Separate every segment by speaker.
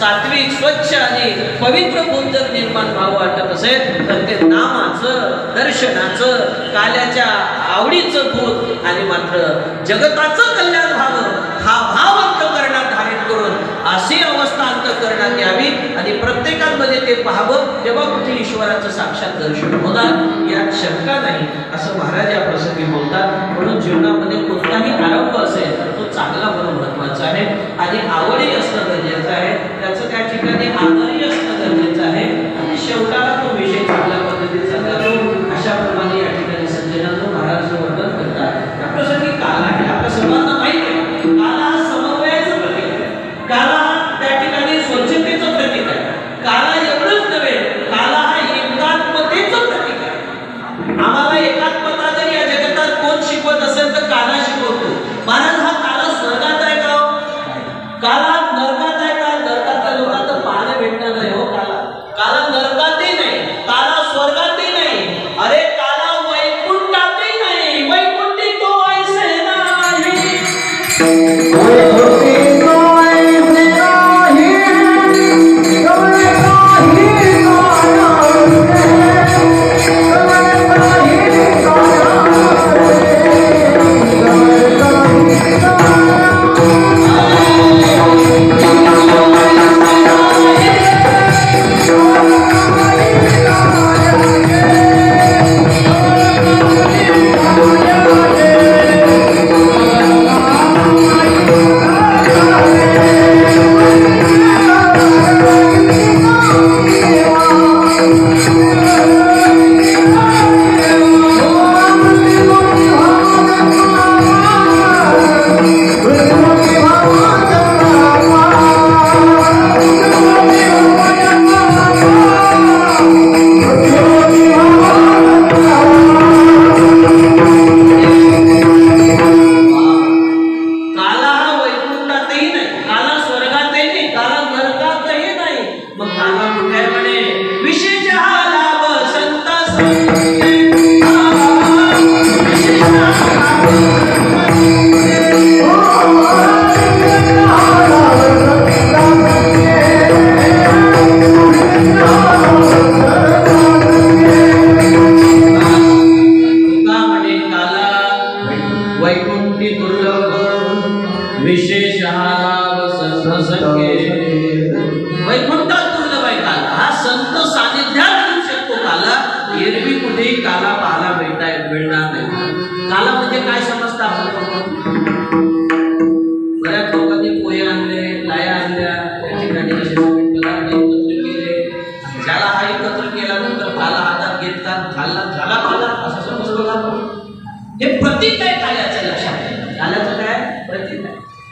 Speaker 1: सात्विक स्वच्छ आणि पवित्र बोध जर निर्माण भाव वाटत असेल तर ते नामाचं, दर्शनाचं, काल्याच्या आवडीचं बोध आणि मात्र जगताचं कल्याण व्हावं हा भाव अंतःकरणात धारण करून अशी अवस्था अंतःकरणात यावी आणि प्रत्येकामध्ये ते पाहावं तेव्हा कुठे ईश्वराचं साक्षात दर्शन होणार यात शंका नाही असं महाराज या प्रसंगी बोलतात। म्हणून जीवनामध्ये कोणताही आरंभ असेल तर तो चांगला होणं महत्वाचा आहे आणि आवडी असणं गरजेचं आहे, त्याचं त्या ठिकाणी आदरही असणं गरजेचं आहे आणि शेवटाला तो विषय चांगल्या पद्धतीचा जातो अशा प्रमाणे या ठिकाणी सज्जनांनो महाराज वर्णन करतात। त्या प्रसंगी काल आहे, आपल्या सर्वांना माहिती आहे काल हा समन्वयाचं प्रतीक आहे, काल हा त्या ठिकाणी स्वच्छतेचं प्रतीक आहे, काल एवढंच नव्हे काल हा एकात्मतेचं प्रतीक आहे। आम्हाला एकात्मता जर या जगतात कोण शिकवत असेल तर काला शिकवतो। महाराज हा काला स्वर्गात आहे का? काला नरकात आहे का? नरकातल्या लोकांना तर पाहणे भेटणार नाही हो काला। काला नरकातही नाही, काला स्वर्गातही नाही, अरे काला वैकुंठातही नाही, वैकुंठी तो ऐसे नाही।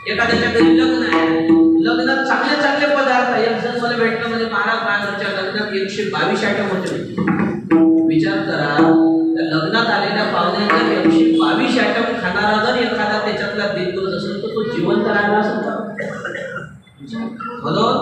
Speaker 1: एखाद्याच्या घरी लग्न आहे, लग्नात चांगले चांगले पदार्थ एक जण मला भेटलं म्हणजे महाराज महाराजांच्या लग्नात 122 आयटम होते। विचार करा त्या लग्नात आलेल्या पाहुण्यांना 122 आयटम खाणारा जर एखादा त्याच्यातला दिग्गज असेल तर तो जिवंत राहिला असेल का? म्हणून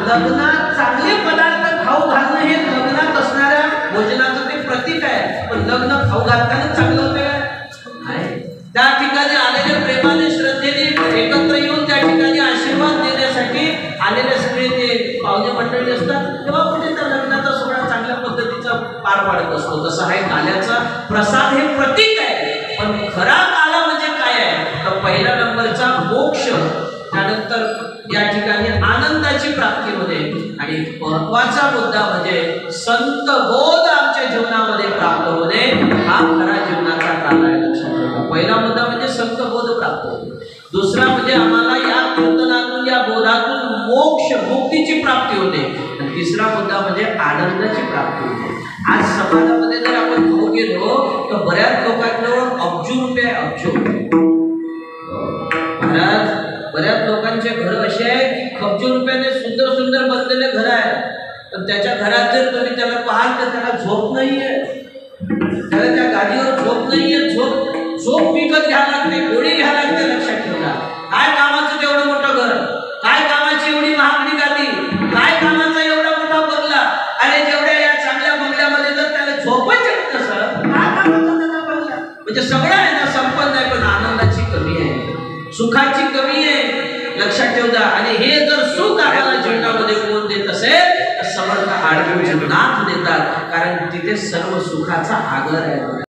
Speaker 1: लग्नात चांगले पदार्थ खाऊ घालणं हे लग्नात असणाऱ्या भोजनाचं ते प्रतीक आहे, पण लग्न खाऊ घालताना चांगलं होतं काय? त्या ठिकाणी आलेले प्रेमाने श्रद्धेने एकत्र येऊन त्या ठिकाणी आशीर्वाद देण्यासाठी आलेले सगळे ते पाहुणे मंडळी असतात तेव्हा कुठे त्या लग्नाचा सोहळा चांगल्या पद्धतीचा पार पाडत असतो। तसं आहे काल्याचा प्रसाद हे प्रतीक आहे, पण खरा काला म्हणजे काय आहे तर पहिल्या नंबरचा मोक्ष, त्यानंतर या ठिकाणी आनंदाची प्राप्ती होते आणि महत्वाचा मुद्दा म्हणजे संत बोध आमच्या जीवनामध्ये प्राप्त होणे हा खरा जीवनाचा काल आहे। लक्षात ठेवा, पहिला मुद्दा म्हणजे संत बोध प्राप्त होणे, दुसरा म्हणजे आम्हाला या कीर्तनातून या बोधातून मोक्ष मुक्तीची प्राप्ती होते आणि तिसरा मुद्दा म्हणजे आनंदाची प्राप्ती होते। आज समाजामध्ये पण त्याच्या घरात जर तुम्ही त्याला पाहाल तर त्याला झोप नाहीये, त्याला त्या गादीवर झोप नाहीये. झोप विकत घ्यायला लागते, गोळी घ्यायला लागते. लक्षात ठेवा, काय कामाचं तेवढं मोठं घर, काय कामाची एवढी महागडी गादी, काय कामाचा एवढा मोठा बंगला. आणि जेवढ्या या चांगल्या बंगल्यामध्ये जर त्याला झोपच येत नसलं, काय कामाचा त्याचा बंगला. म्हणजे सगळं आहे ना, संपन्न आहे, पण आनंदाची कमी आहे, सुखाची कमी आहे. लक्षात ठेवता. आणि हे जर सुख आपल्याला जीवनामध्ये कोण देत असेल तर समर्थ आडनाथ देतात, कारण तिथे सर्व सुखाचा आगर आहे.